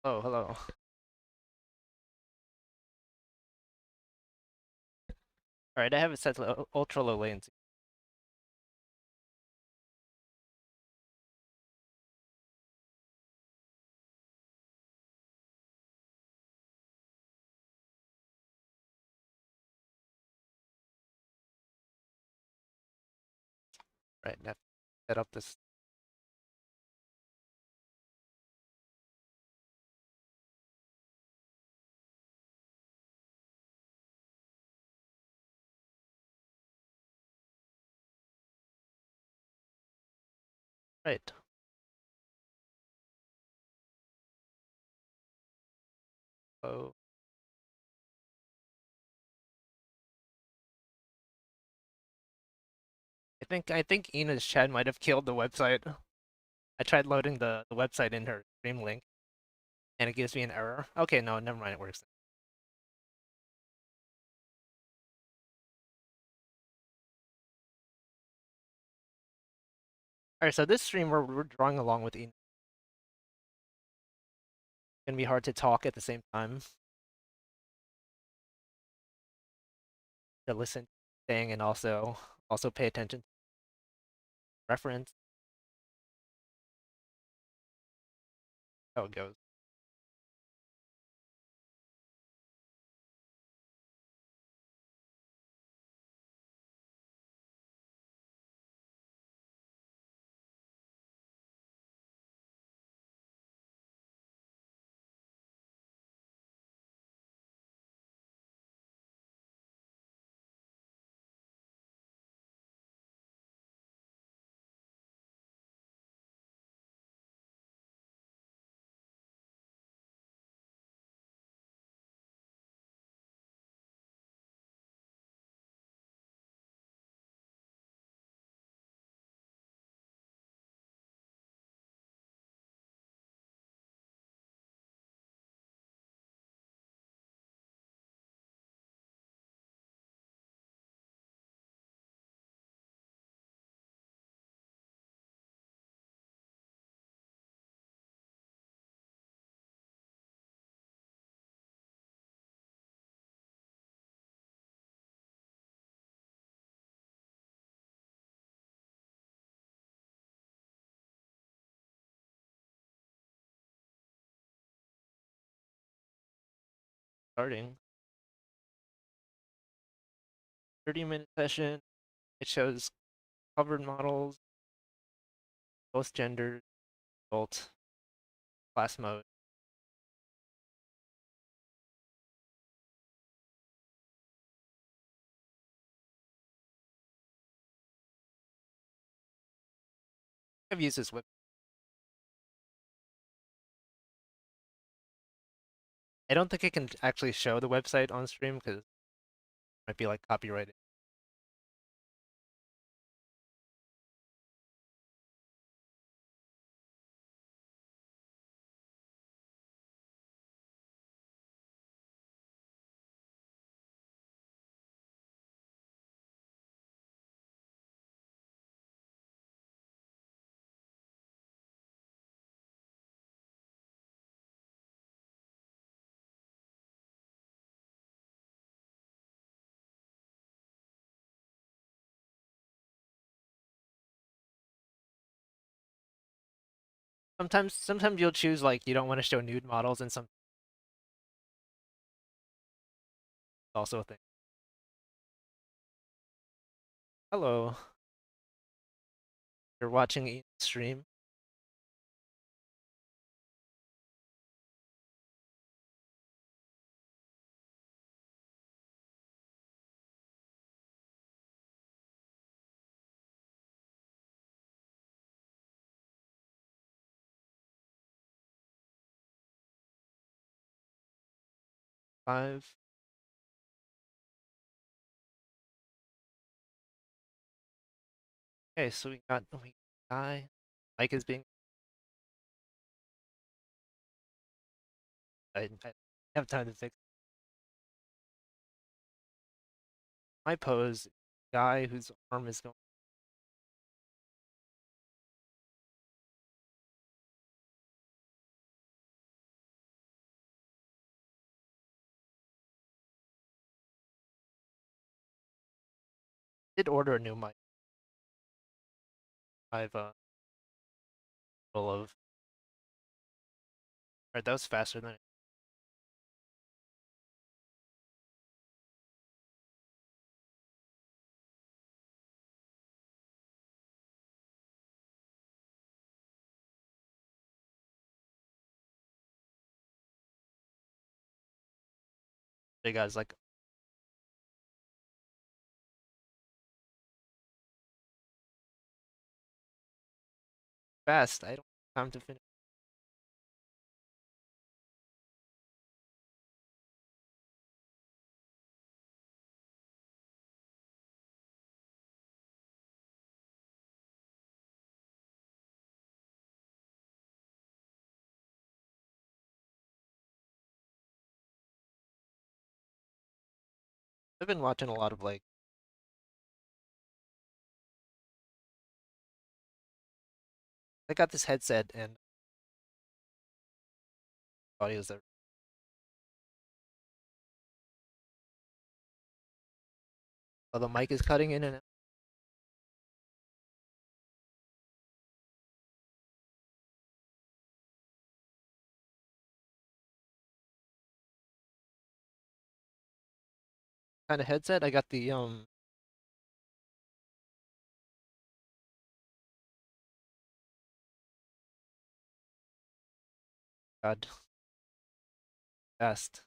Oh, hello. Alright, I have it set to ultra low latency. Right, I have to set up this. Right. Oh, I think Ina's chat might have killed the website. I tried loading the website in her stream link, and it gives me an error. Okay, no, never mind, it works. Alright, so this stream we're drawing along with Ina. It's gonna be hard to talk at the same time, to listen to thing and also pay attention to reference, how it goes. Starting 30-minute session. It shows covered models, both genders, adult, class mode. I've used this web. I don't think I can actually show the website on stream because it might be like copyrighted. Sometimes you'll choose like you don't want to show nude models, and some also a thing. Hello, you're watching a stream. 5. Okay, so we guy. Mike is being. I have time to fix my pose. Guy whose arm is going. Did order a new mic. I've full of. Alright, that was faster than the guys like fast. I don't have time to finish. I've been watching a lot of like I got this headset and audios that oh, the mic is cutting in and out. Kind of headset. I got the God fast.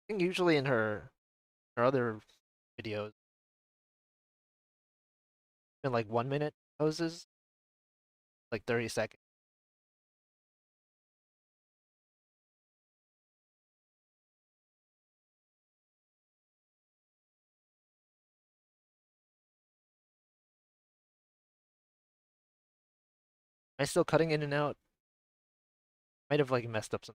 I think usually in her other videos, in like 1 minute poses, like 30 seconds. Am I still cutting in and out? Might have like messed up some.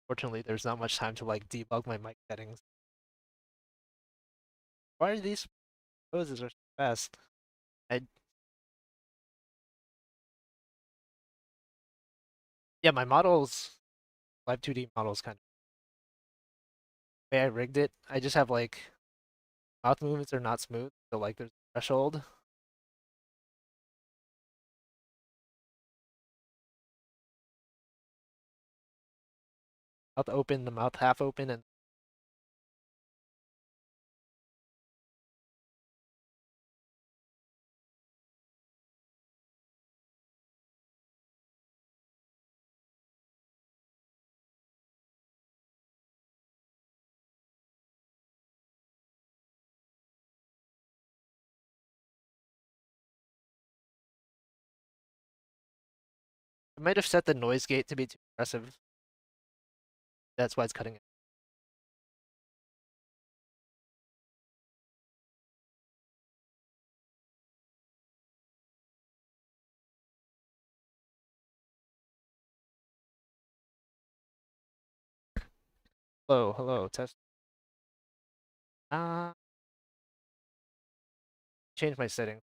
Fortunately, there's not much time to like debug my mic settings. Why are these poses are so fast? I yeah, my models, Live 2D models, kind of way I rigged it. I just have like mouth movements are not smooth, so like there's a threshold. Mouth open, the mouth half open, and I might have set the noise gate to be too aggressive. That's why it's cutting it. Hello, hello, test. Uh, change my settings.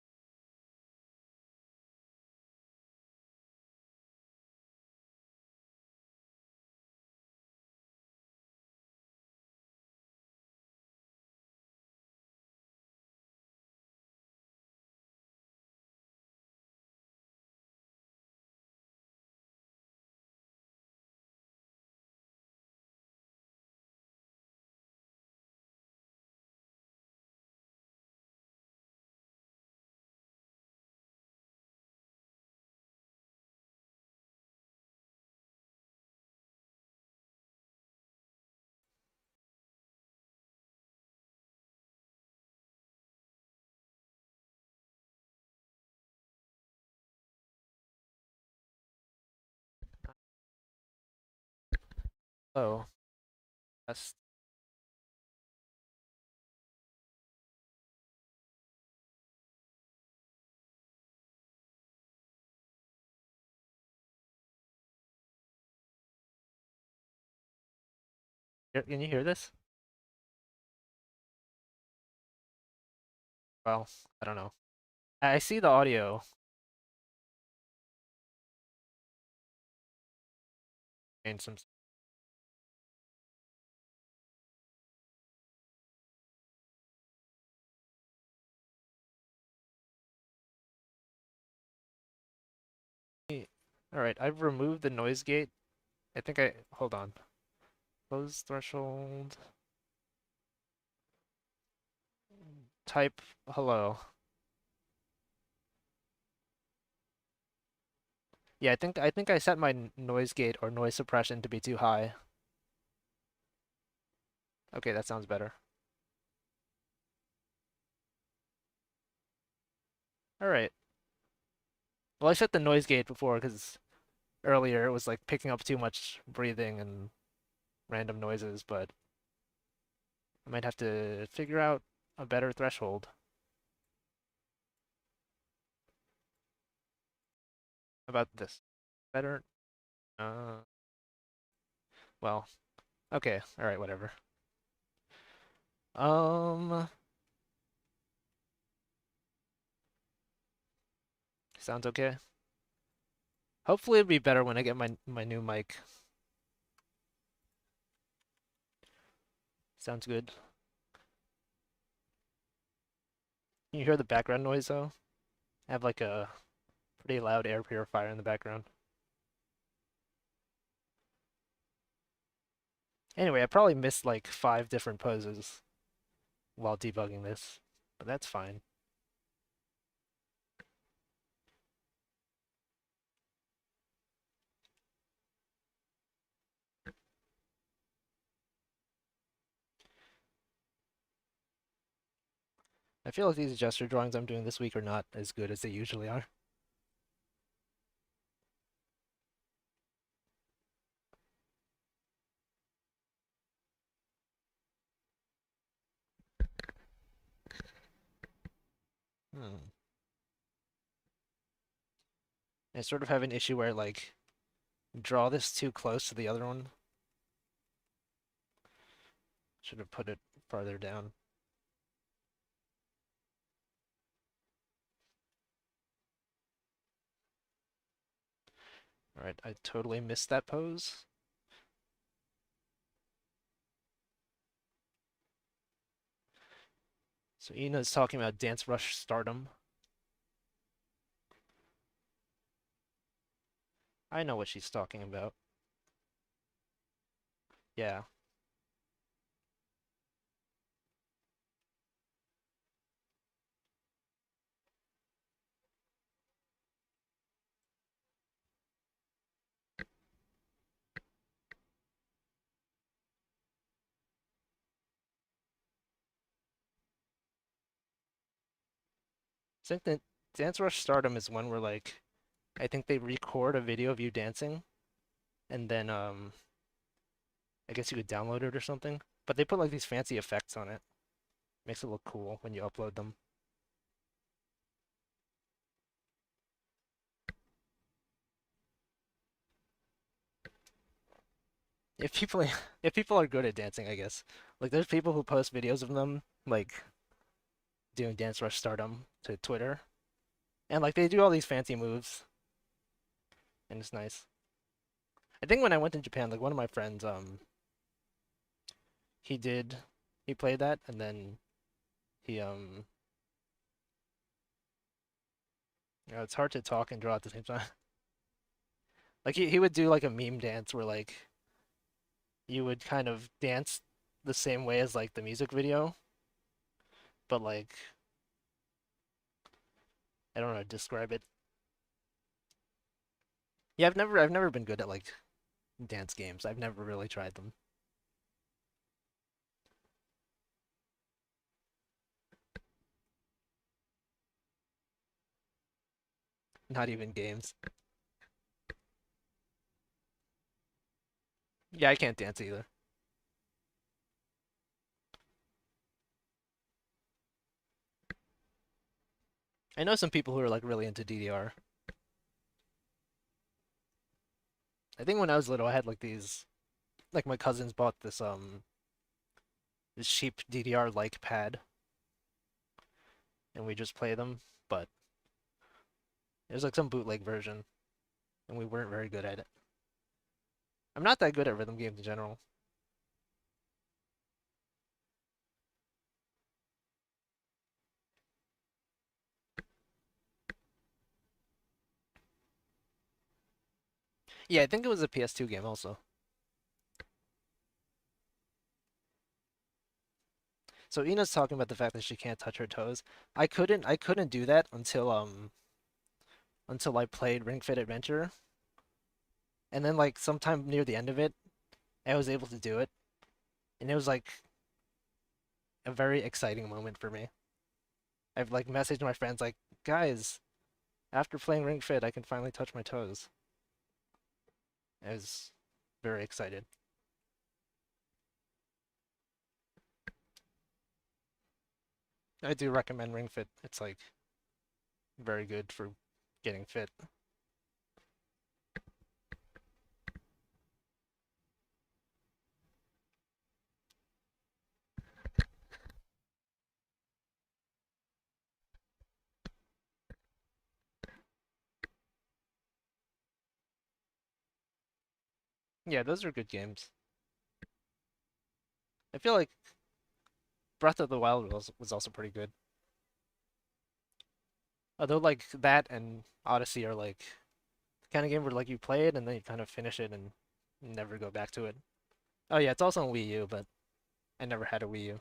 Hello, test. Can you hear this? Well, I don't know. I see the audio and some. All right, I've removed the noise gate. I think I hold on. Close threshold. Type hello. Yeah, I think I set my noise gate or noise suppression to be too high. Okay, that sounds better. All right. Well, I set the noise gate before because earlier it was like picking up too much breathing and random noises, but I might have to figure out a better threshold. How about this? Better? Uh, well, okay. All right, whatever. Um, sounds okay. Hopefully it'll be better when I get my new mic. Sounds good. Can you hear the background noise though? I have like a pretty loud air purifier in the background. Anyway, I probably missed like 5 different poses while debugging this, but that's fine. I feel like these gesture drawings I'm doing this week are not as good as they usually are. Hmm. I sort of have an issue where like draw this too close to the other one. Should have put it farther down. All right, I totally missed that pose. So Ina's talking about Dance Rush stardom. I know what she's talking about. Yeah. I think that Dance Rush stardom is when we're like, I think they record a video of you dancing, and then I guess you could download it or something. But they put like these fancy effects on it. Makes it look cool when you upload them. If people if people are good at dancing, I guess. Like there's people who post videos of them like doing Dance Rush stardom to Twitter. And like they do all these fancy moves and it's nice. I think when I went to Japan, like one of my friends, he did he played that and then he it's hard to talk and draw at the same time. Like he would do like a meme dance where like you would kind of dance the same way as like the music video, but like I don't know how to describe it. Yeah, I've never been good at like dance games. I've never really tried them. Not even games. Yeah, I can't dance either. I know some people who are like really into DDR. I think when I was little, I had like these. like my cousins bought this cheap DDR like pad, and we just play them. But there's like some bootleg version, and we weren't very good at it. I'm not that good at rhythm games in general. Yeah, I think it was a PS2 game also. So Ina's talking about the fact that she can't touch her toes. I couldn't do that until I played Ring Fit Adventure, and then like sometime near the end of it, I was able to do it, and it was like a very exciting moment for me. I've like messaged my friends like, guys, after playing Ring Fit, I can finally touch my toes. I was very excited. I do recommend Ring Fit. It's like very good for getting fit. Yeah, those are good games. I feel like Breath of the Wild was also pretty good. Although like that and Odyssey are like the kind of game where like you play it and then you kind of finish it and never go back to it. Oh yeah, it's also on Wii U, but I never had a Wii U.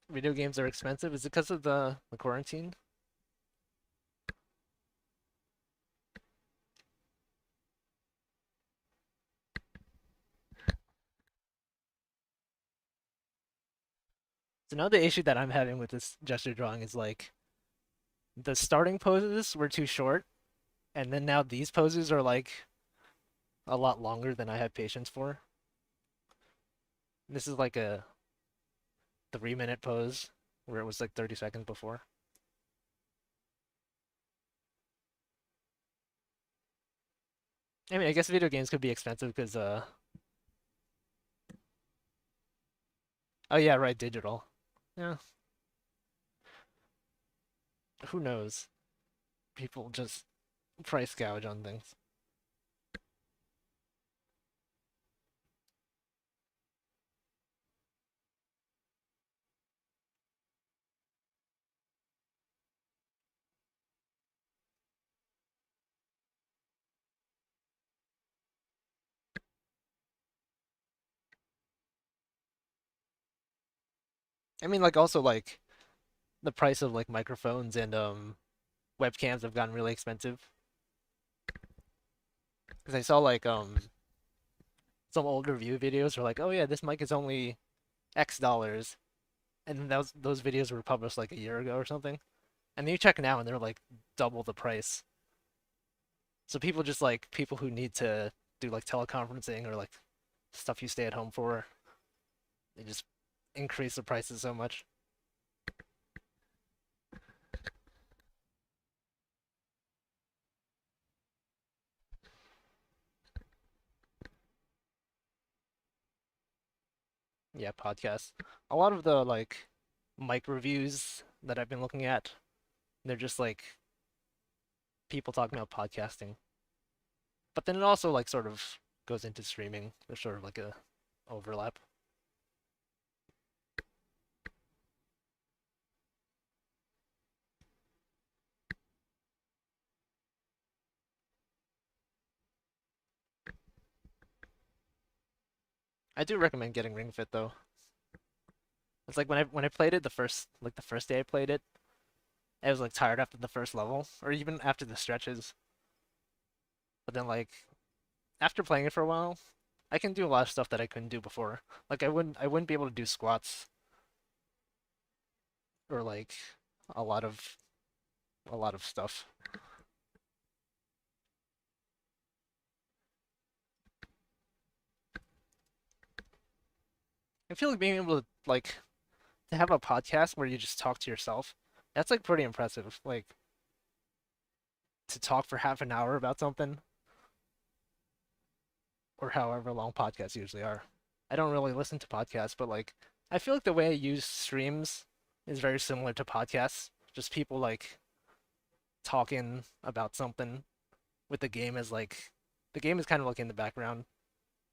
Video games are expensive. Is it because of the quarantine? So now the issue that I'm having with this gesture drawing is like the starting poses were too short, and then now these poses are like a lot longer than I have patience for. This is like a 3 minute pose where it was like 30 seconds before. I mean, I guess video games could be expensive because oh yeah, right, digital. Yeah, who knows? People just price gouge on things. I mean, like also like the price of like microphones and webcams have gotten really expensive. Because I saw like some old review videos were like, oh yeah, this mic is only X dollars, and then those videos were published like a year ago or something. And then you check now and they're like double the price. So people just like people who need to do like teleconferencing or like stuff you stay at home for, they just increase the prices so much. Yeah, podcasts. A lot of the like mic reviews that I've been looking at, they're just like people talking about podcasting. But then it also like sort of goes into streaming. There's sort of like a overlap. I do recommend getting Ring Fit though. It's like when I played it the first day I played it, I was like tired after the first level or even after the stretches. But then like after playing it for a while, I can do a lot of stuff that I couldn't do before. Like I wouldn't be able to do squats or like a lot of a lot of stuff. I feel like being able to like to have a podcast where you just talk to yourself, that's like pretty impressive. Like to talk for half an hour about something. or however long podcasts usually are. I don't really listen to podcasts, but like I feel like the way I use streams is very similar to podcasts. Just people like talking about something with the game as like the game is kind of like in the background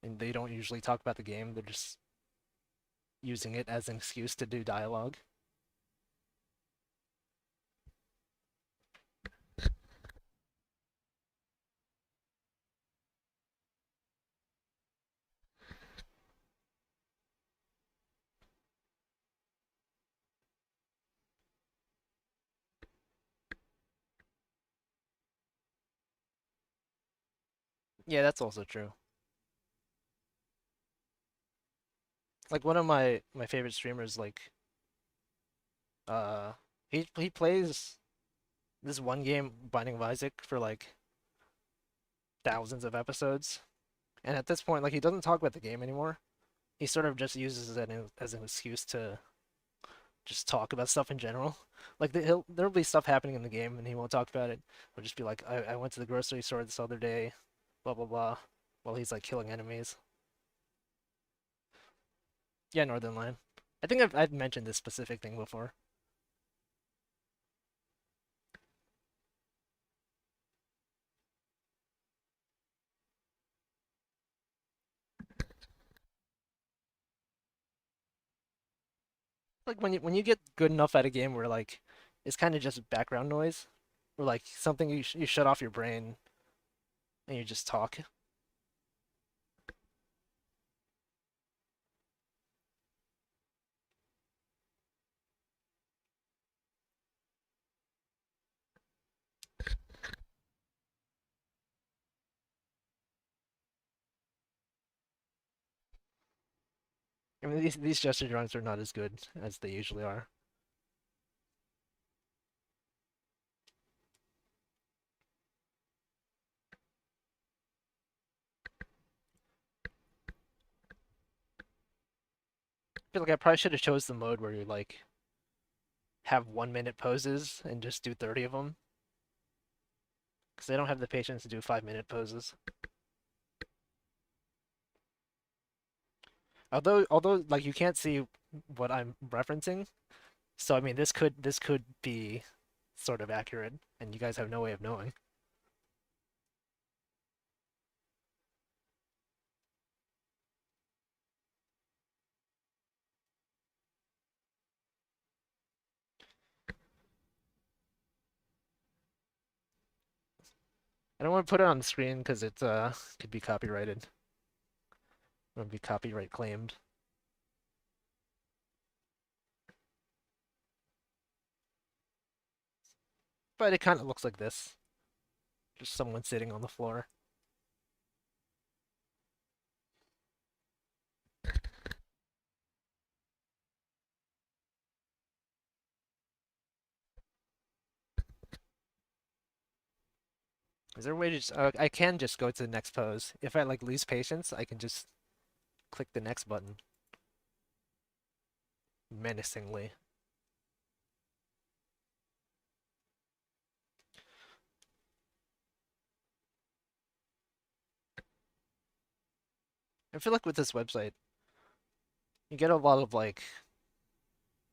and they don't usually talk about the game. They're just using it as an excuse to do dialogue. Yeah, that's also true. Like one of my favorite streamers, like uh, he plays this one game, Binding of Isaac, for like thousands of episodes, and at this point, like he doesn't talk about the game anymore. He sort of just uses it as an excuse to just talk about stuff in general. Like there'll be stuff happening in the game, and he won't talk about it. He'll just be like, I went to the grocery store this other day, blah blah blah, while he's like killing enemies. Yeah, Northern Line. I think I've mentioned this specific thing before. Like when you get good enough at a game where like it's kind of just background noise, or like something you shut off your brain and you just talk. I mean these gesture drawings are not as good as they usually are. I feel like I probably should have chose the mode where you like have 1 minute poses and just do 30 of them because I don't have the patience to do 5 minute poses. Although like you can't see what I'm referencing, so I mean this could be sort of accurate, and you guys have no way of knowing. I don't want to put it on the screen because it could be copyrighted. Or be copyright claimed. But it kind of looks like this. Just someone sitting on the floor. Is there a way to just, I can just go to the next pose. If I like lose patience, I can just click the next button menacingly. I feel like with this website, you get a lot of like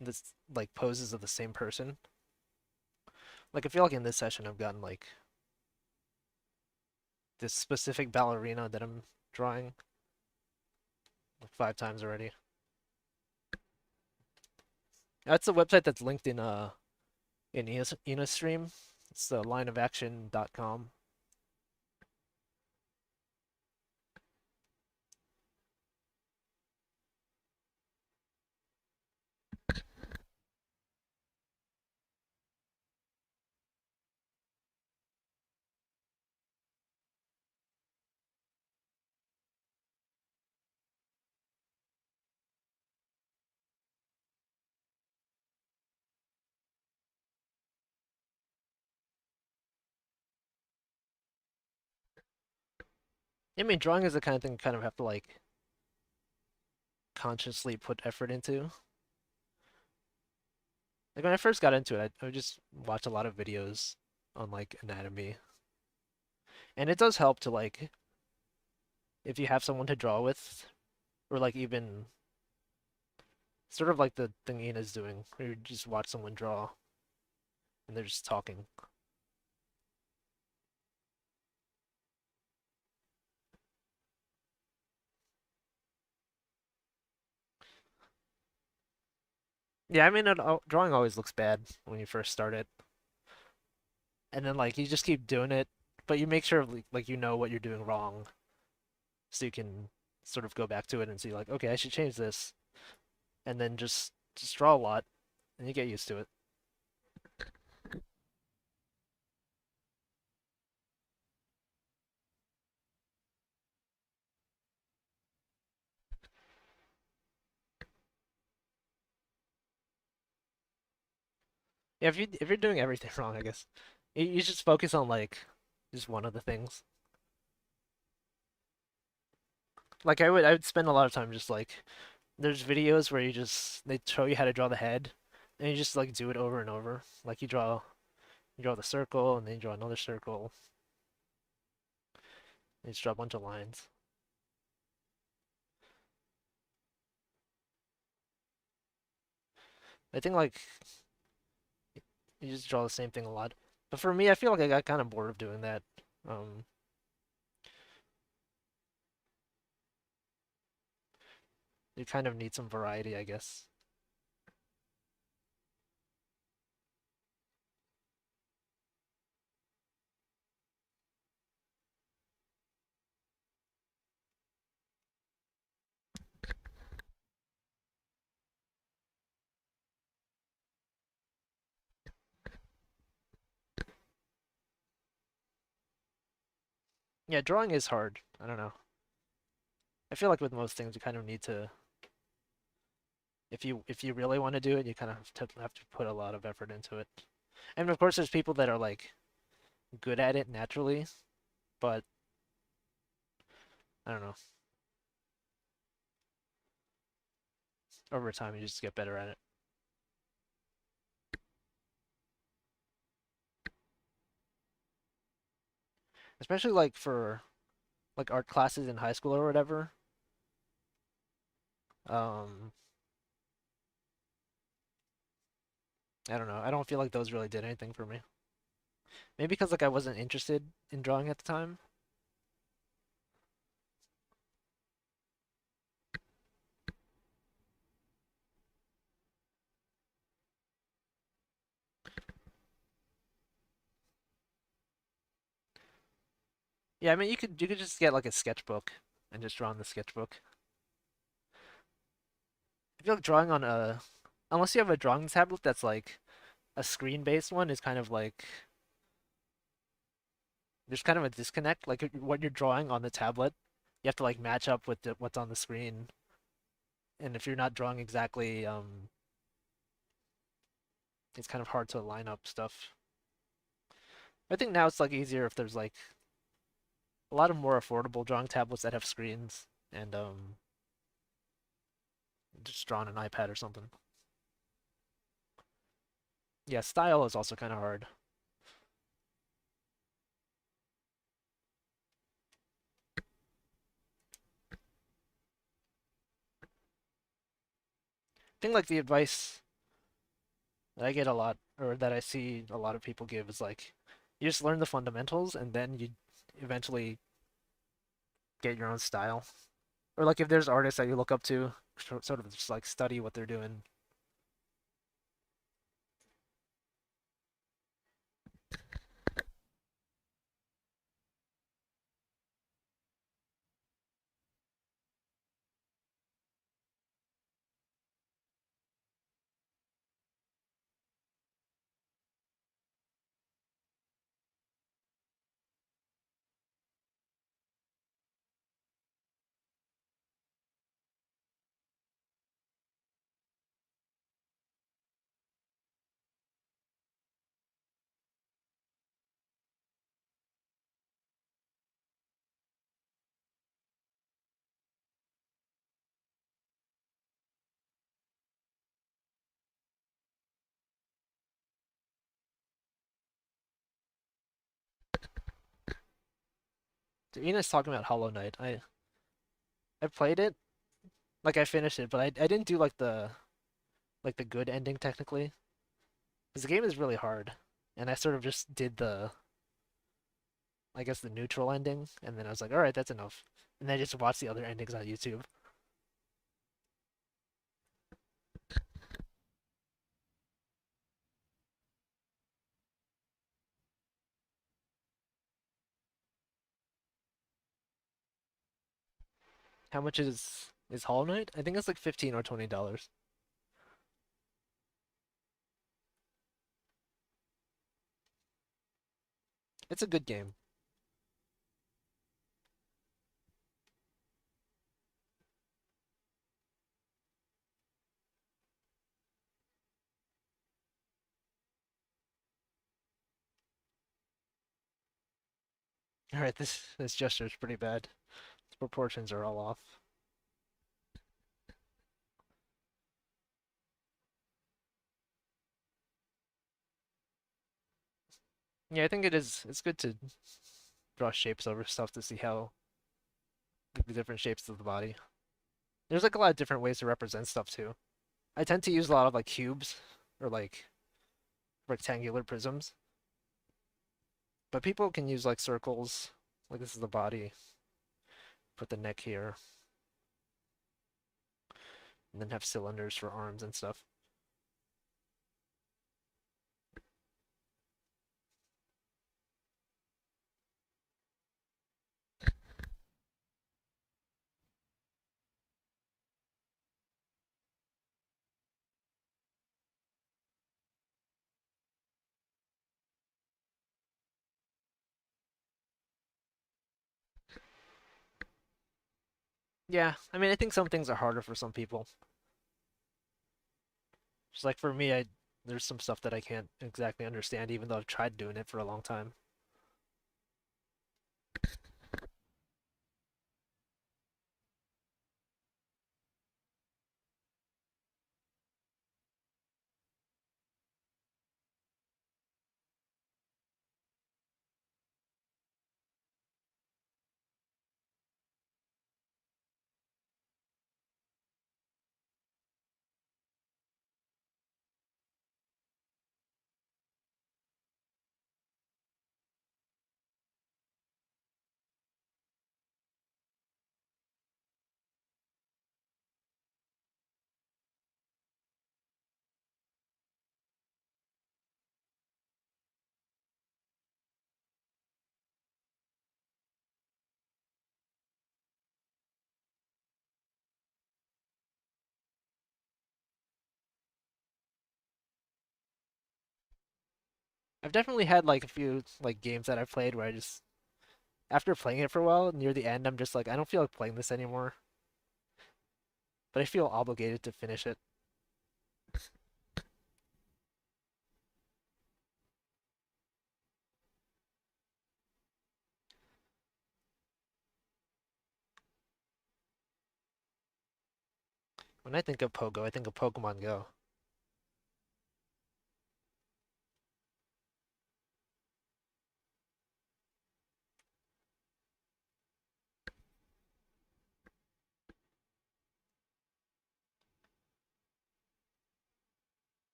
this like poses of the same person. Like I feel like in this session I've gotten like this specific ballerina that I'm drawing like 5 times already. That's a website that's linked in Stream. It's lineofaction.com. I mean, drawing is the kind of thing you kind of have to like consciously put effort into. Like when I first got into it, I would just watch a lot of videos on like anatomy, and it does help to like if you have someone to draw with, or like even sort of like the thing Ina's doing, where you just watch someone draw and they're just talking. Yeah, I mean, drawing always looks bad when you first start it, and then like you just keep doing it, but you make sure like you know what you're doing wrong, so you can sort of go back to it and see like, okay, I should change this, and then just draw a lot, and you get used to it. Yeah, if you're doing everything wrong, I guess you just focus on like just one of the things. Like I would spend a lot of time just like there's videos where they show you how to draw the head, and you just like do it over and over. Like you draw the circle, and then you draw another circle, and you just draw a bunch of lines. I think like you just draw the same thing a lot. But for me, I feel like I got kind of bored of doing that. Um, you kind of need some variety, I guess. Yeah, drawing is hard. I don't know. I feel like with most things, you kind of need to, if you really want to do it, you kind of have to put a lot of effort into it. And of course, there's people that are like good at it naturally, but I don't know. Over time, you just get better at it. Especially like for like art classes in high school or whatever. Um, I don't know. I don't feel like those really did anything for me. Maybe because like I wasn't interested in drawing at the time. Yeah, I mean you could just get like a sketchbook and just draw in the sketchbook. I feel like drawing on a unless you have a drawing tablet that's like a screen-based one is kind of like there's kind of a disconnect. Like what you're drawing on the tablet, you have to like match up with what's on the screen. And if you're not drawing exactly, it's kind of hard to line up stuff. I think now it's like easier if there's like a lot of more affordable drawing tablets that have screens and just draw on an iPad or something. Yeah, style is also kind of hard. I think like the advice that I get a lot or that I see a lot of people give is like you just learn the fundamentals and then you eventually get your own style. Or like if there's artists that you look up to, sort of just like study what they're doing. So Ina's talking about Hollow Knight. I played it, like I finished it, but I didn't do like the good ending technically, because the game is really hard, and I sort of just did the I guess the neutral ending, and then I was like, all right, that's enough, and then I just watched the other endings on YouTube. How much is Hollow Knight? I think it's like $15 or $20. It's a good game. All right, this gesture is pretty bad. Its proportions are all off. Yeah, I think it is. It's good to draw shapes over stuff to see how like, the different shapes of the body. There's like a lot of different ways to represent stuff too. I tend to use a lot of like cubes or like rectangular prisms, but people can use like circles. Like this is the body. Put the neck here, and then have cylinders for arms and stuff. Yeah, I mean, I think some things are harder for some people. Just like for me, I there's some stuff that I can't exactly understand, even though I've tried doing it for a long time. I've definitely had like a few like games that I've played where I just after playing it for a while, near the end, I'm just like I don't feel like playing this anymore, but I feel obligated to finish it. When I think of Pogo, I think of Pokemon Go.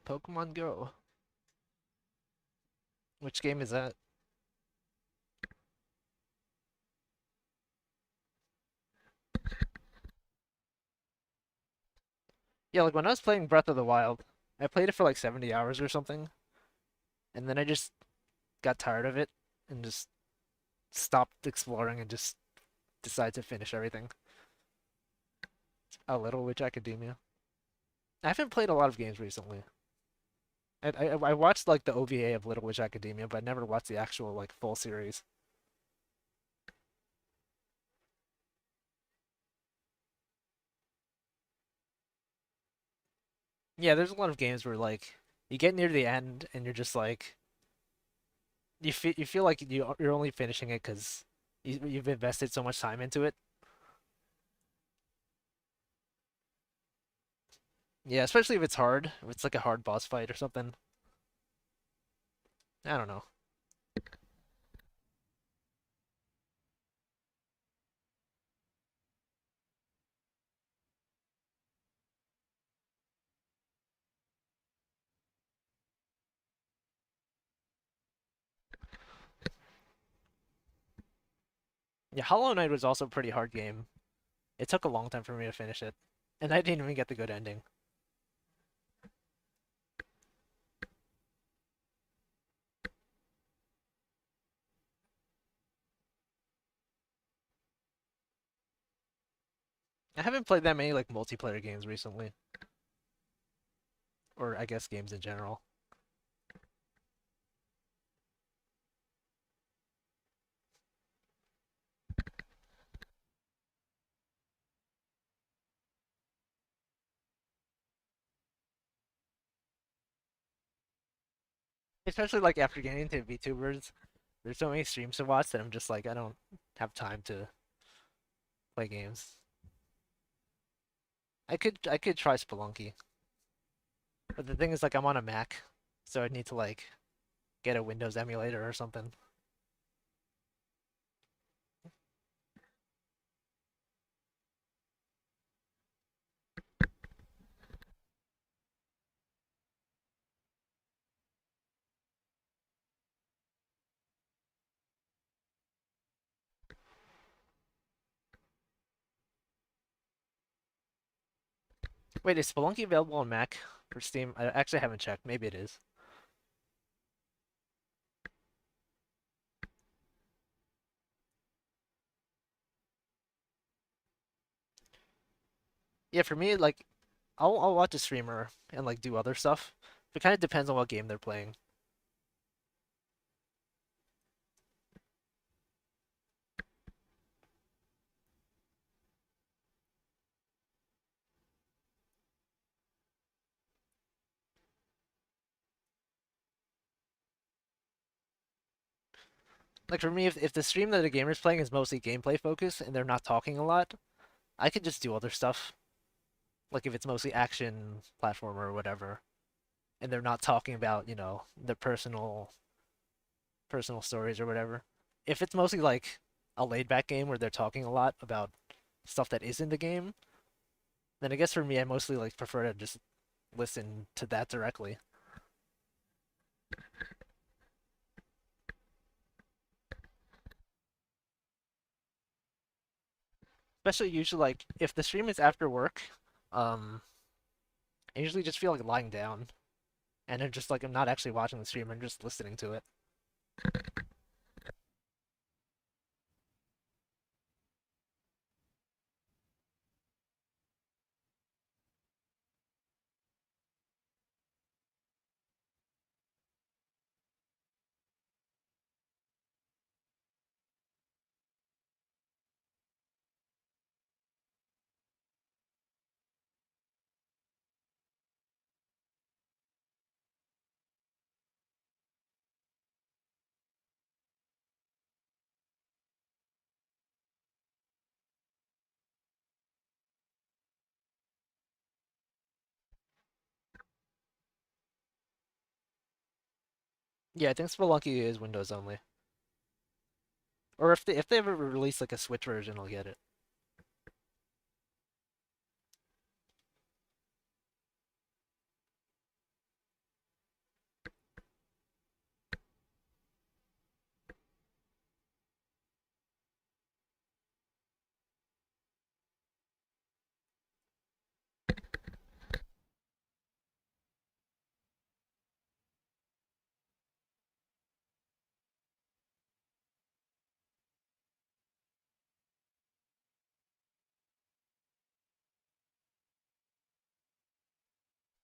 Pokemon Go. Which game is that? Yeah, like when I was playing Breath of the Wild, I played it for like 70 hours or something, and then I just got tired of it and just stopped exploring and just decided to finish everything. A Little Witch Academia. I haven't played a lot of games recently. I watched like the OVA of Little Witch Academia, but I never watched the actual like full series. Yeah, there's a lot of games where like you get near the end and you're just like you feel like you're only finishing it because you've invested so much time into it. Yeah, especially if it's hard. If it's like a hard boss fight or something. I don't know. Yeah, Hollow Knight was also a pretty hard game. It took a long time for me to finish it, and I didn't even get the good ending. I haven't played that many like multiplayer games recently, or I guess games in general. Especially like after getting into VTubers, there's so many streams to watch that I'm just like I don't have time to play games. I could try Spelunky, but the thing is like I'm on a Mac, so I'd need to like get a Windows emulator or something. Wait, is Spelunky available on Mac for Steam? I actually haven't checked. Maybe it is. Yeah, for me, like I'll watch a streamer and like do other stuff. It kind of depends on what game they're playing. Like for me, if the stream that a gamer's playing is mostly gameplay focused and they're not talking a lot, I could just do other stuff. Like if it's mostly action platformer or whatever, and they're not talking about, their personal stories or whatever. If it's mostly like a laid back game where they're talking a lot about stuff that is in the game, then I guess for me I mostly like prefer to just listen to that directly. Especially usually like if the stream is after work, um I usually just feel like lying down and I'm just like I'm not actually watching the stream, I'm just listening to it. Yeah, I think Spelunky is Windows only. Or if they ever release like a Switch version, I'll get it.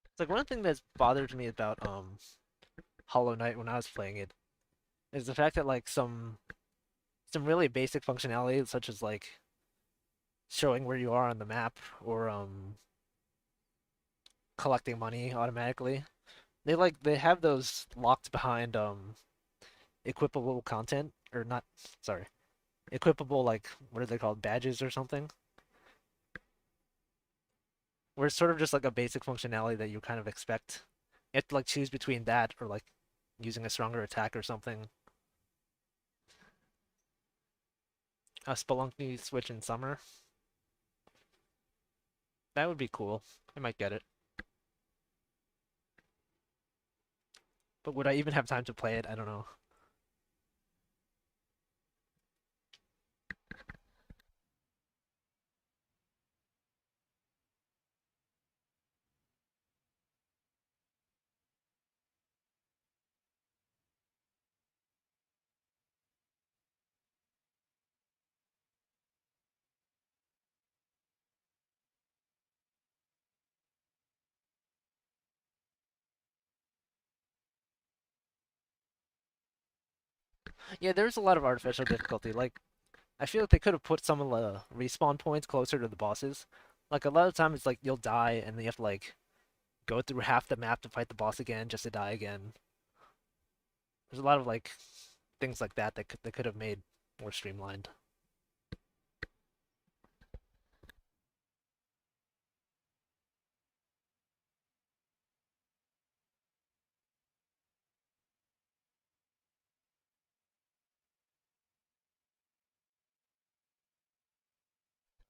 It's like one thing that's bothered me about Hollow Knight when I was playing it is the fact that like some really basic functionality such as like showing where you are on the map or collecting money automatically. They have those locked behind equipable content or not sorry. Equipable like what are they called? Badges or something? where it's sort of just like a basic functionality that you kind of expect. You have to like choose between that or like using a stronger attack or something. A Spelunky Switch in summer. That would be cool. I might get it. But would I even have time to play it? I don't know. Yeah, there's a lot of artificial difficulty. Like, I feel like they could have put some of the respawn points closer to the bosses. Like, a lot of times it's like you'll die and then you have to like go through half the map to fight the boss again just to die again. There's a lot of like things like that that could have made more streamlined.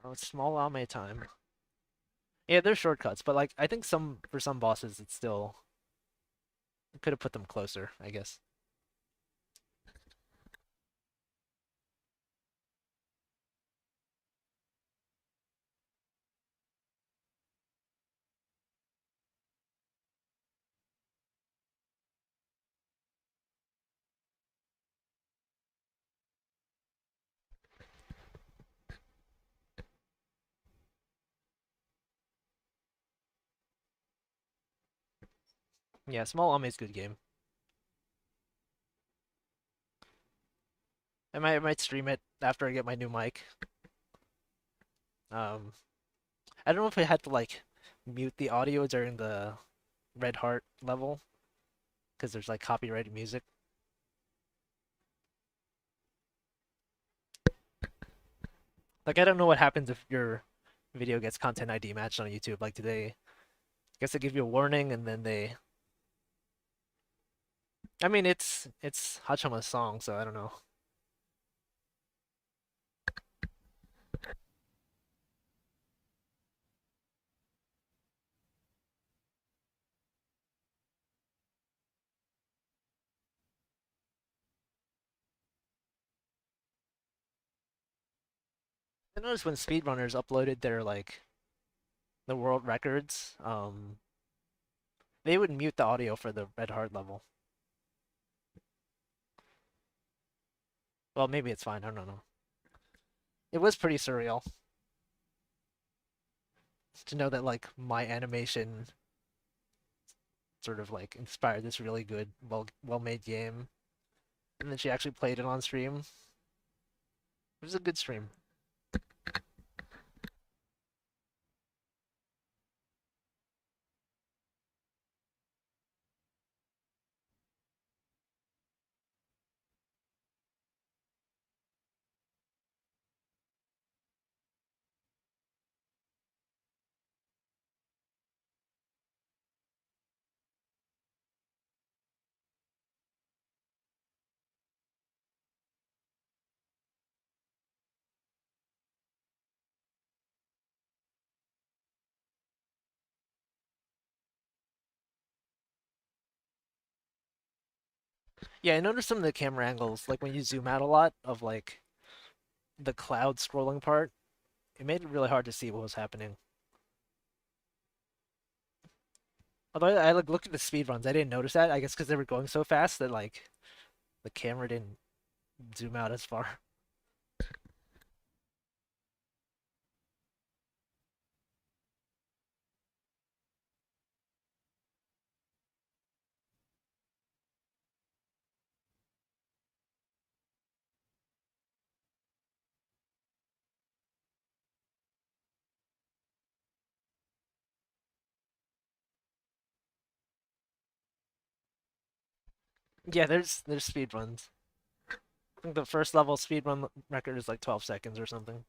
Oh, it's small Ame time. Yeah, there's shortcuts, but like I think some for some bosses it's still could have put them closer, I guess. Yeah, small Ame's good game. I might stream it after I get my new mic. Um, I don't know if I had to like mute the audio during the Red Heart level because there's like copyrighted music. Like I don't know what happens if your video gets content ID matched on YouTube. Like today, I guess they give you a warning and then they. I mean, it's Hachama's song, so I don't know. I noticed when speedrunners uploaded their like the world records, they would mute the audio for the Red Heart level. Well, maybe it's fine. I don't know. It was pretty surreal to know that like my animation sort of like inspired this really good, well made game, and then she actually played it on stream. It was a good stream. Yeah, I noticed some of the camera angles, like when you zoom out a lot of like the cloud scrolling part, it made it really hard to see what was happening. Although I like looked at the speed runs, I didn't notice that. I guess because they were going so fast that like the camera didn't zoom out as far. Yeah, there's speed runs. I think the first level speed run record is like 12 seconds or something.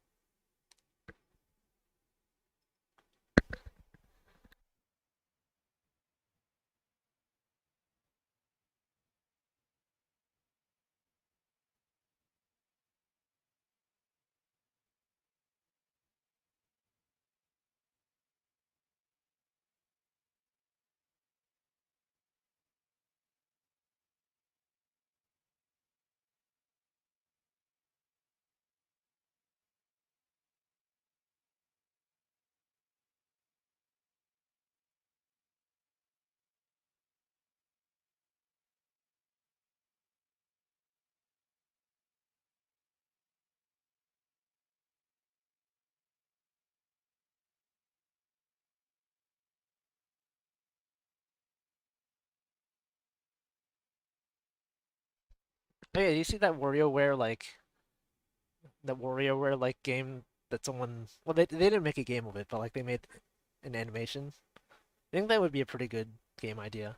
Oh yeah, you see that WarioWare like game that someone well they didn't make a game of it, but like they made an animation. I think that would be a pretty good game idea.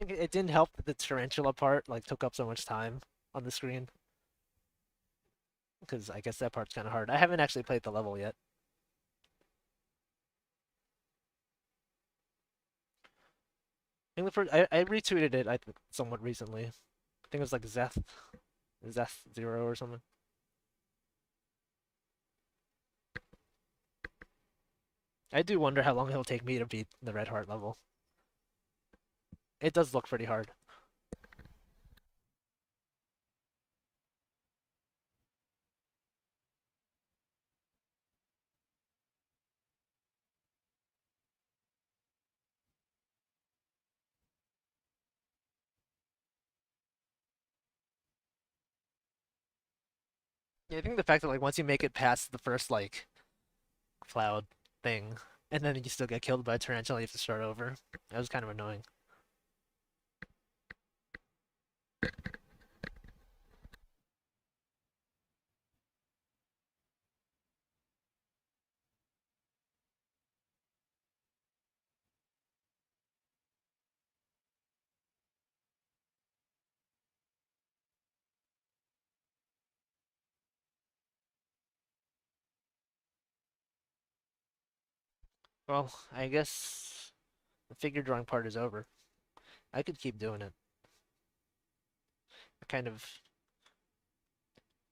I think it didn't help that the tarantula part like took up so much time on the screen because I guess that part's kind of hard. I haven't actually played the level yet. I think the first I retweeted it I think somewhat recently. I think it was like Zeth0 or something. I do wonder how long it'll take me to beat the Red Heart level. It does look pretty hard. Yeah, I think the fact that like once you make it past the first like cloud thing, and then you still get killed by a tarantula, you have to start over. That was kind of annoying. Well, I guess the figure drawing part is over. I could keep doing it. I kind of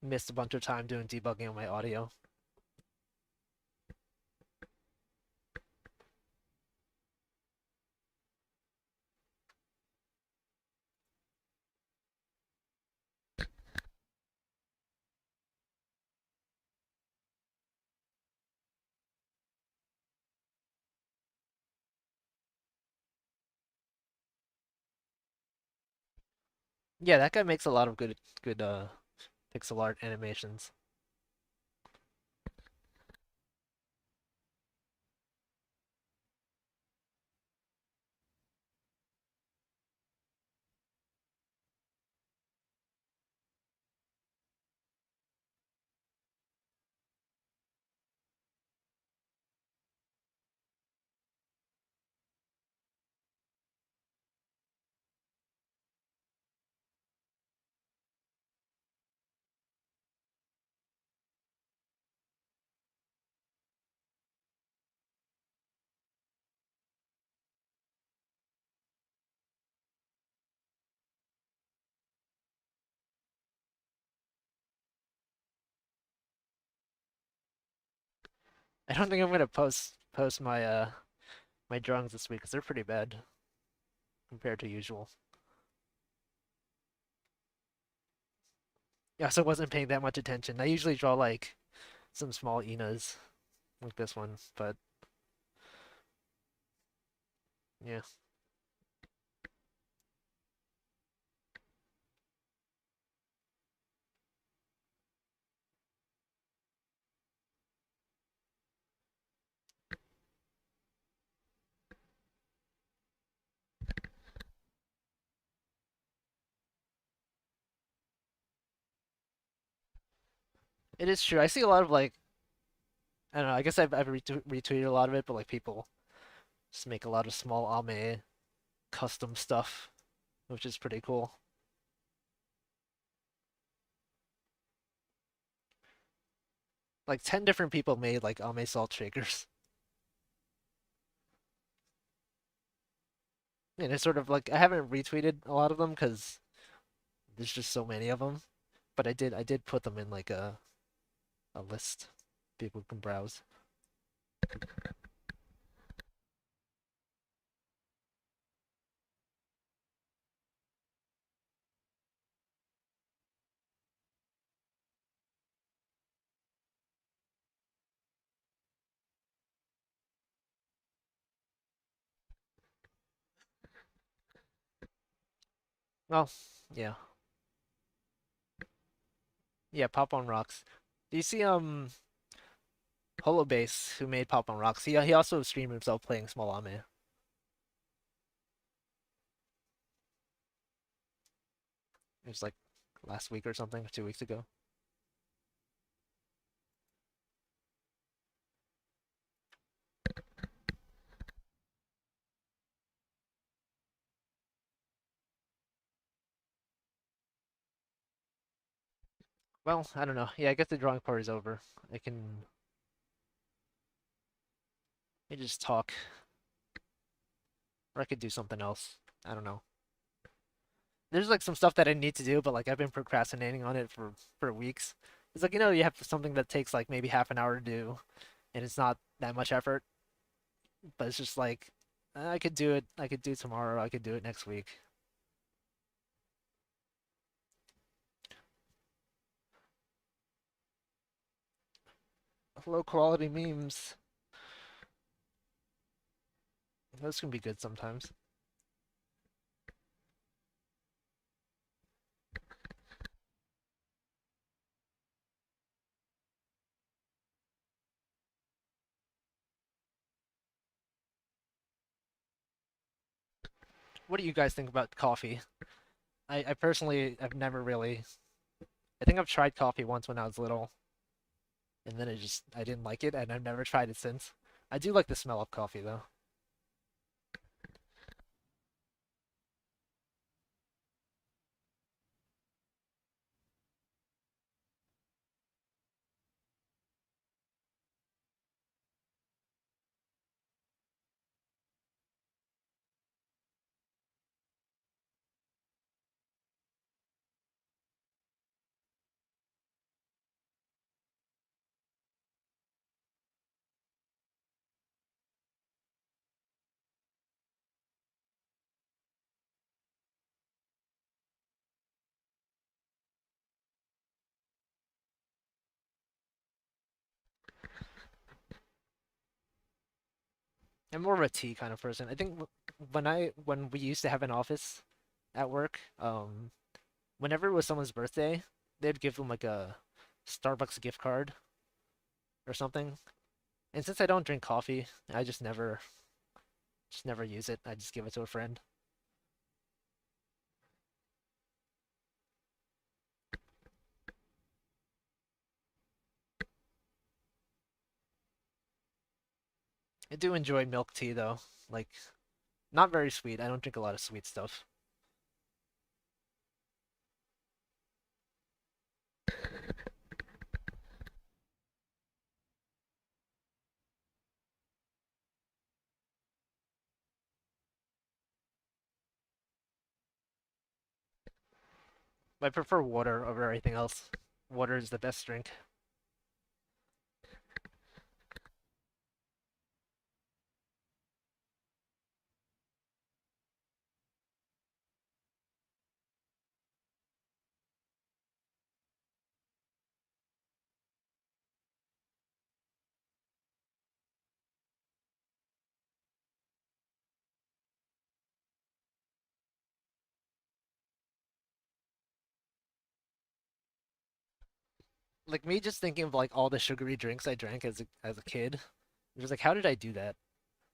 missed a bunch of time doing debugging on my audio. Yeah, that guy makes a lot of good pixel art animations. I don't think I'm gonna post my drawings this week because they're pretty bad compared to usual. Yeah, so I wasn't paying that much attention. I usually draw like some small Inas like this one, but yeah. It is true. I see a lot of like I don't know. I guess I've retweeted a lot of it, but like people just make a lot of small Ame custom stuff, which is pretty cool. Like 10 different people made like Ame salt shakers, and it's sort of like I haven't retweeted a lot of them because there's just so many of them. But I did put them in like a list people can browse. Well, yeah, yeah. Pop on rocks. Do you see Holobase, who made Pop on Rocks. He also streamed himself playing Small Ame. It was like last week or something, or 2 weeks ago. Well, I don't know. Yeah, I guess the drawing part is over. I can I just talk, or I could do something else. I don't know. There's like some stuff that I need to do, but like I've been procrastinating on it for weeks. It's like you have something that takes like maybe half an hour to do, and it's not that much effort, but it's just like I could do it. I could do it tomorrow. I could do it next week. Low quality memes. Those can be good sometimes. What do you guys think about coffee? I personally have never really. I think I've tried coffee once when I was little, and then I didn't like it, and I've never tried it since. I do like the smell of coffee though. I'm more of a tea kind of person. I think when we used to have an office at work, whenever it was someone's birthday, they'd give them like a Starbucks gift card or something. And since I don't drink coffee, I just never use it. I just give it to a friend. I do enjoy milk tea though. Like not very sweet. I don't drink a lot of sweet stuff. I prefer water over everything else. Water is the best drink. Like me just thinking of like all the sugary drinks I drank as a kid. It was like, how did I do that?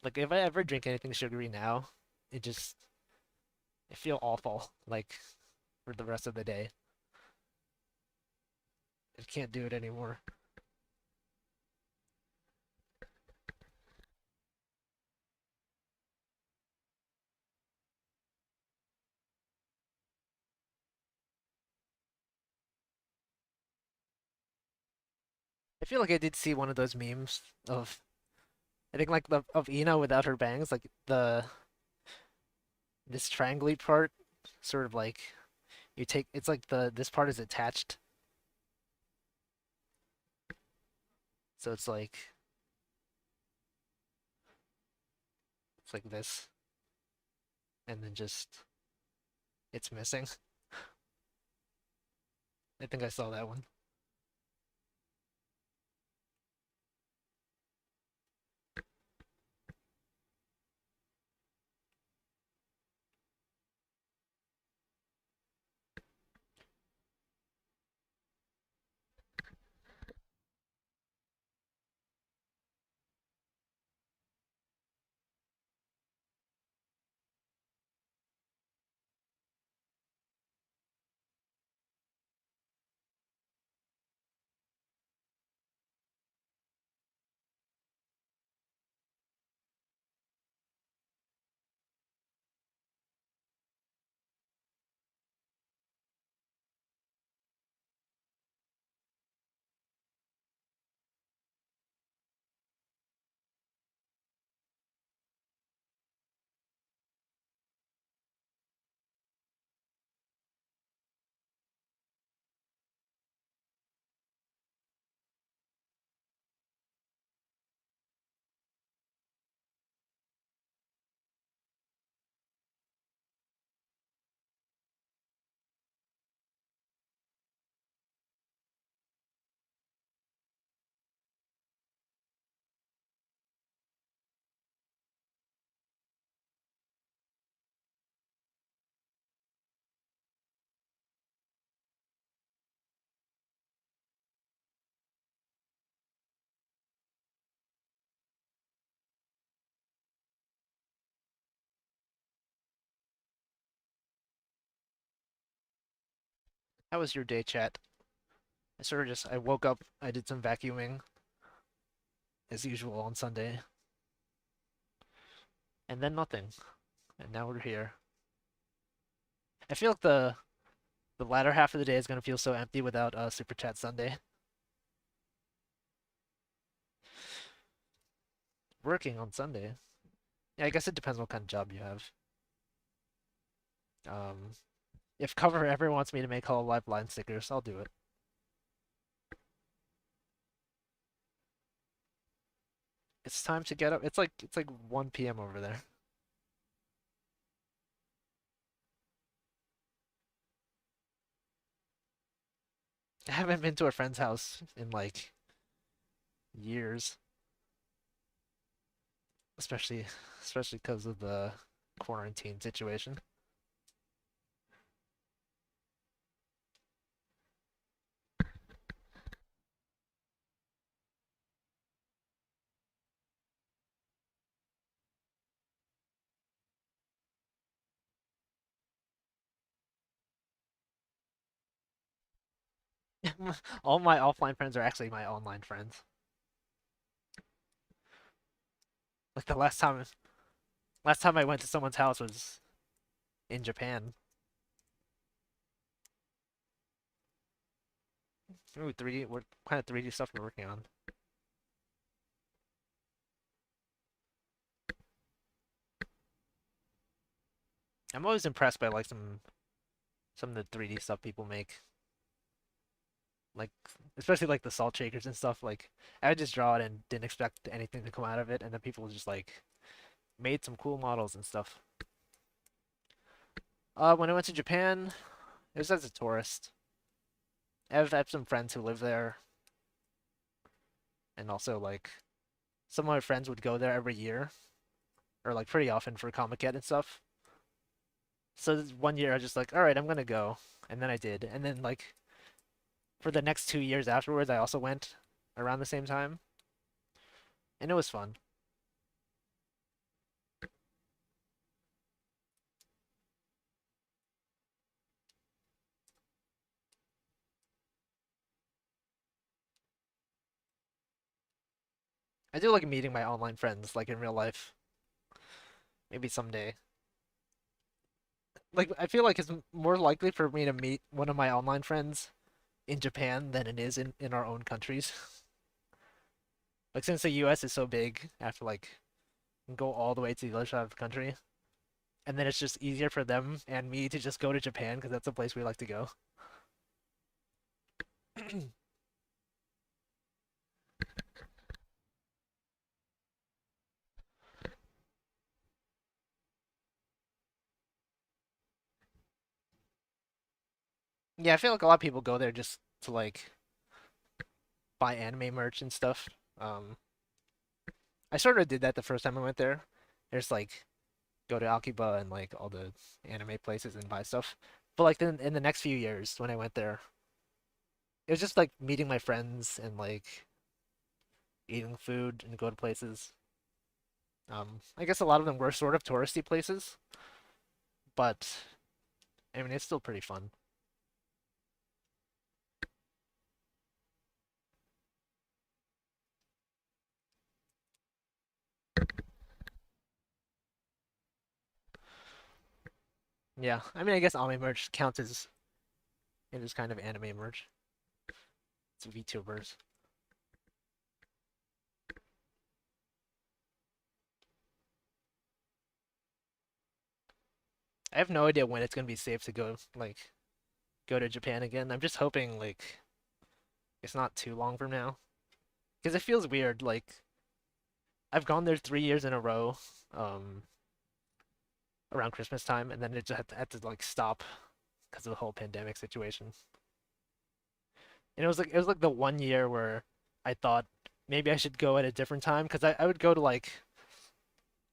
Like if I ever drink anything sugary now, it just I feel awful. Like for the rest of the day. I can't do it anymore. I feel like I did see one of those memes of I think like the of Ina without her bangs, like this triangle part, sort of like you take it's like the this part is attached, so it's like this, and then just it's missing. I think I saw that one. How was your day, chat? I woke up, I did some vacuuming as usual on Sunday, and then nothing. And now we're here. I feel like the latter half of the day is gonna feel so empty without Super Chat Sunday. Working on Sunday. Yeah, I guess it depends what kind of job you have. Um, if Cover ever wants me to make Hollow Live line stickers, I'll do it. It's time to get up. It's like 1 p.m. over there. I haven't been to a friend's house in like years, especially especially because of the quarantine situation. All my offline friends are actually my online friends. Like the last time I went to someone's house was in Japan. Ooh, 3D. What kind of 3D stuff we're working on? I'm always impressed by like some of the 3D stuff people make. Like especially like the salt shakers and stuff. Like I would just draw it and didn't expect anything to come out of it, and then people just like made some cool models and stuff. When I went to Japan, it was as a tourist. I have some friends who live there, and also like some of my friends would go there every year, or like pretty often for Comic Con and stuff. So this one year I was just like, all right, I'm gonna go, and then I did, and then like for the next 2 years afterwards, I also went around the same time, and it was fun. I do like meeting my online friends, like in real life. Maybe someday. Like I feel like it's more likely for me to meet one of my online friends in Japan than it is in our own countries. Like since the US is so big, I have to like go all the way to the other side of the country. And then it's just easier for them and me to just go to Japan because that's a place we like to go. Yeah, I feel like a lot of people go there just to like buy anime merch and stuff. Um, I sort of did that the first time I went there. There's like go to Akiba and like all the anime places and buy stuff. But like then in the next few years when I went there, it was just like meeting my friends and like eating food and go to places. I guess a lot of them were sort of touristy places, but I mean it's still pretty fun. Yeah, I mean I guess anime merch counts as it is kind of anime merch. It's VTubers. I have no idea when it's gonna be safe to go to Japan again. I'm just hoping like it's not too long from now because it feels weird. Like I've gone there 3 years in a row, um, around Christmas time, and then it just had to like stop because of the whole pandemic situation. And it was like the one year where I thought maybe I should go at a different time because I would go to like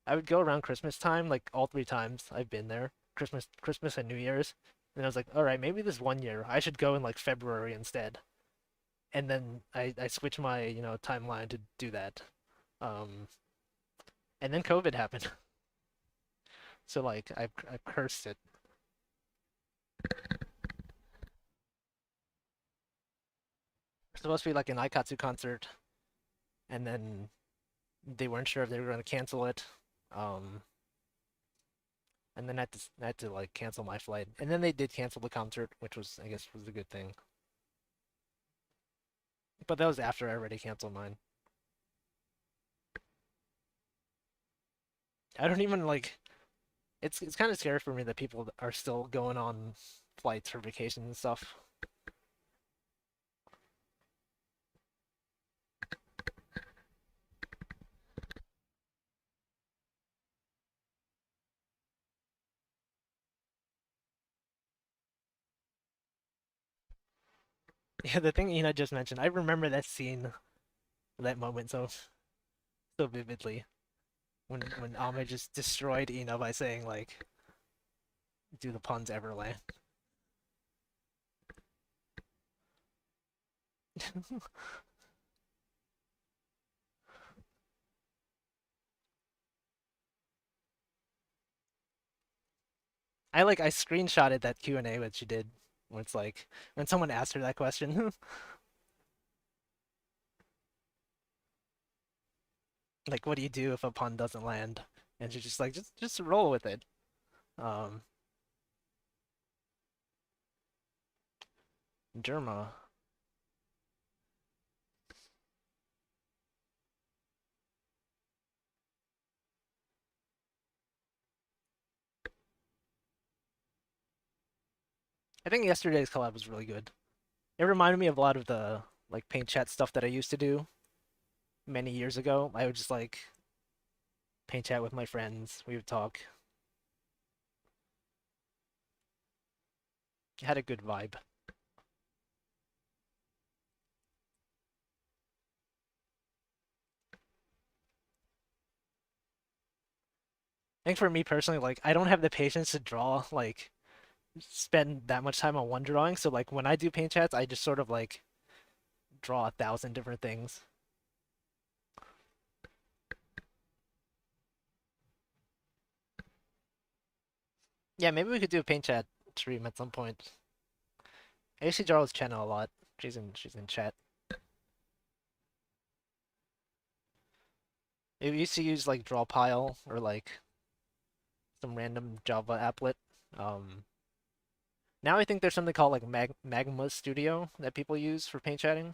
I would go around Christmas time like all 3 times I've been there, Christmas and New Year's. And I was like, all right, maybe this one year I should go in like February instead. And then I switched my timeline to do that. Um, and then COVID happened, so like I cursed it. supposed to be like an Aikatsu concert, and then they weren't sure if they were going to cancel it. Um, and then I had to like cancel my flight, and then they did cancel the concert, which was I guess was a good thing. But that was after I already canceled mine. I don't even like. It's kind of scary for me that people are still going on flights for vacation and stuff. Yeah, the thing Ina just mentioned, I remember that scene, that moment so vividly when Ame just destroyed Ina by saying like, "Do the puns ever land?" I screenshotted that Q&A that she did, where it's like when someone asked her that question, like, "What do you do if a pun doesn't land?" And she's just like, "Just roll with it." Um, Germa. I think yesterday's collab was really good. It reminded me of a lot of the like paint chat stuff that I used to do many years ago. I would just like paint chat with my friends. We would talk. It had a good vibe. I think for me personally, like I don't have the patience to draw like spend that much time on one drawing. So like when I do paint chats, I just sort of like draw 1,000 different things. Yeah, maybe we could do a paint chat stream at some point. I used to draw with Chenna a lot. She's in chat. We used to use like Drawpile or like some random Java applet. Um, Now I think there's something called like Magma Studio that people use for paint chatting.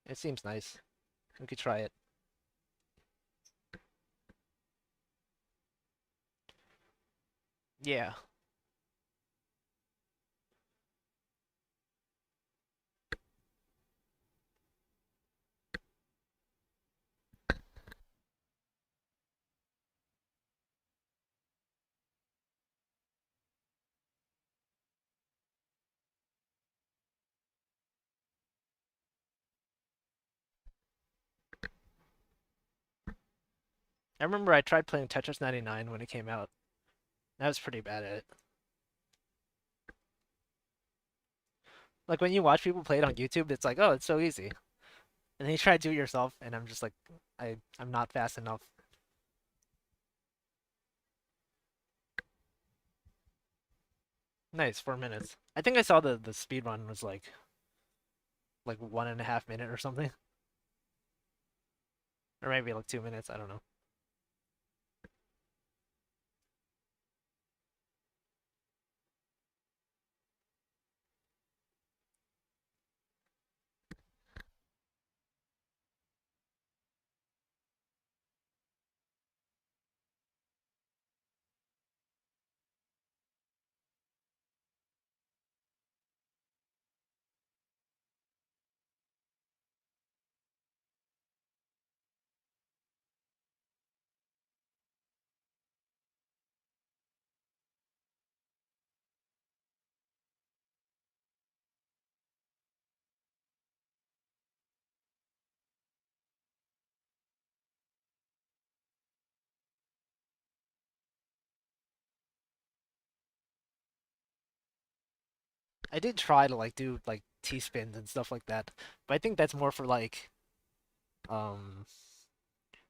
It seems nice. We could try it. Yeah. I remember I tried playing Tetris 99 when it came out. I was pretty bad at it. Like when you watch people play it on YouTube, it's like, oh, it's so easy. And then you try to do it yourself, and I'm just like, I'm not fast enough. Nice, 4 minutes. I think I saw the speed run was like 1.5 minute or something, or maybe like 2 minutes. I don't know. I did try to like do like T spins and stuff like that, but I think that's more for um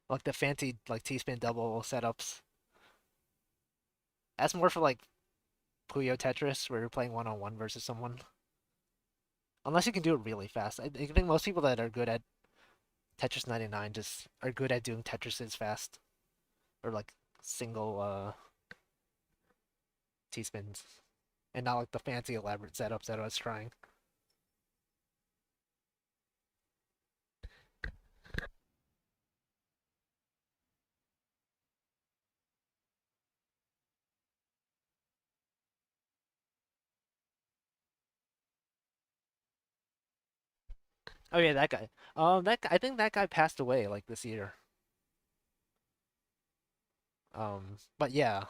like the fancy like T spin double setups. That's more for like Puyo Tetris where you're playing one on one versus someone. Unless you can do it really fast. I think most people that are good at Tetris 99 just are good at doing Tetrises fast. Or like single T-spins. And not like the fancy elaborate setups that I was trying. Oh yeah, that guy. That guy, I think that guy passed away like this year. But yeah,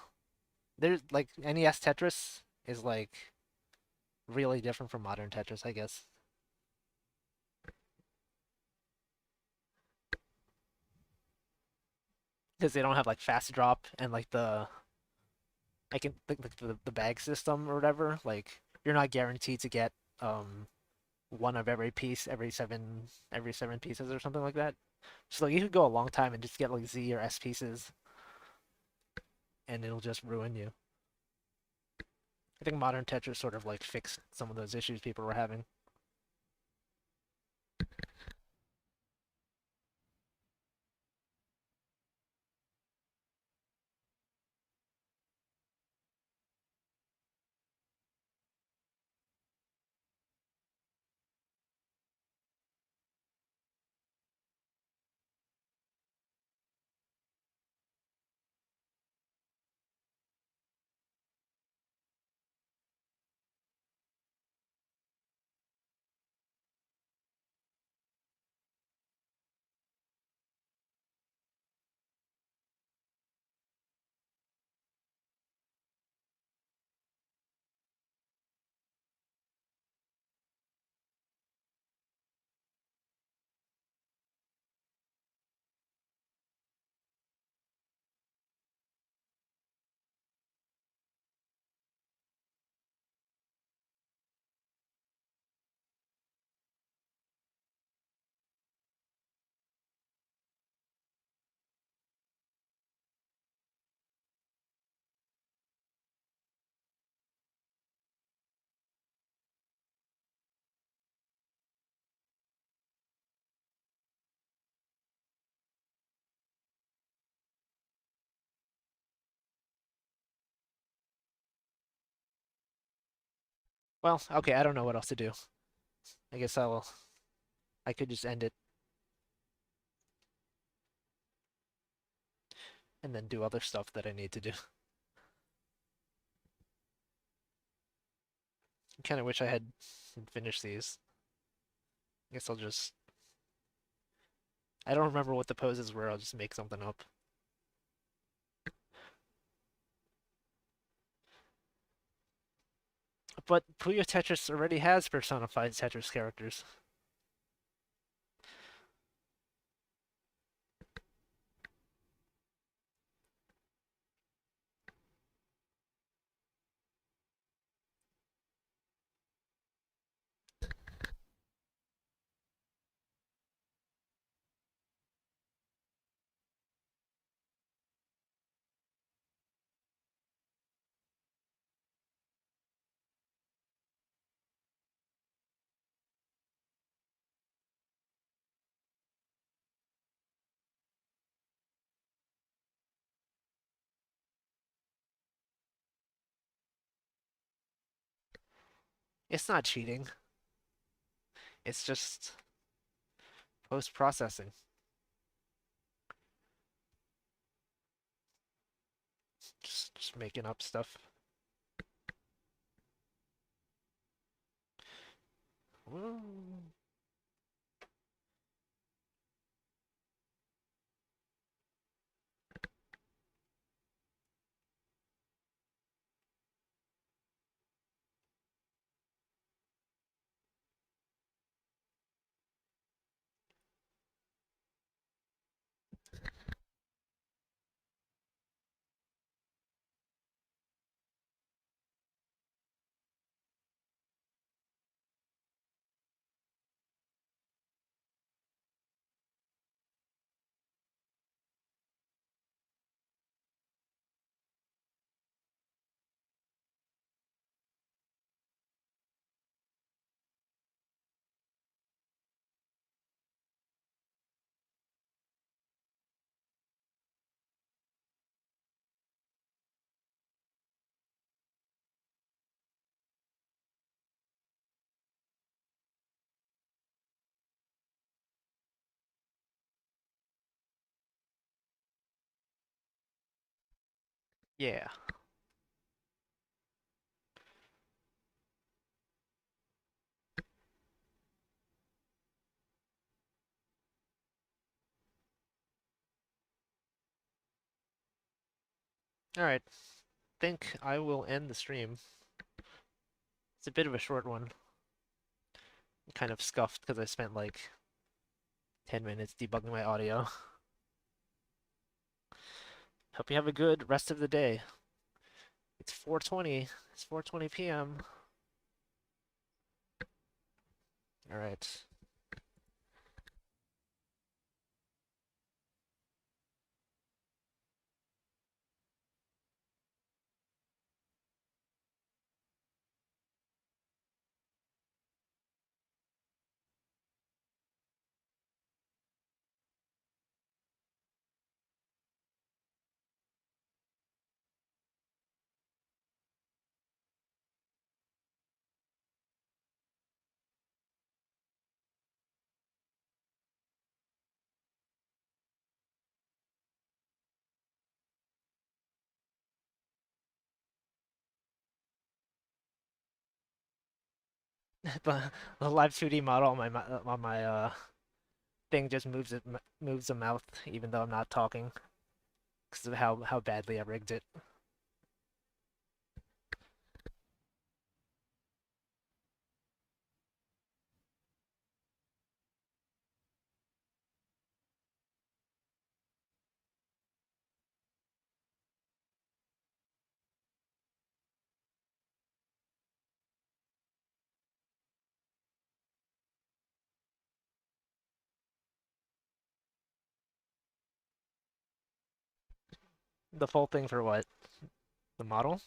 there's like NES Tetris is like really different from modern Tetris, I guess, because they don't have like fast drop and like the I can think like the bag system or whatever. Like you're not guaranteed to get one of every piece every seven pieces or something like that. So like you could go a long time and just get like Z or S pieces and it'll just ruin you. I think modern Tetris sort of like fixed some of those issues people were having. Well, okay, I don't know what else to do. I guess I could just end it and then do other stuff that I need to do. I kind of wish I had finished these. I guess I'll just I don't remember what the poses were. I'll just make something up. But Puyo Tetris already has personified Tetris characters. It's not cheating. It's just post-processing. Just making up stuff. Well, Yeah. All right. Think I will end the stream. It's a bit of a short one. I'm kind of scuffed because I spent like 10 minutes debugging my audio. Hope you have a good rest of the day. It's 4:20. It's 4:20 p.m. All right. The live 2D model on my thing just moves the mouth even though I'm not talking because of how badly I rigged it. The full thing for what? The model? All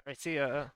right, see ya.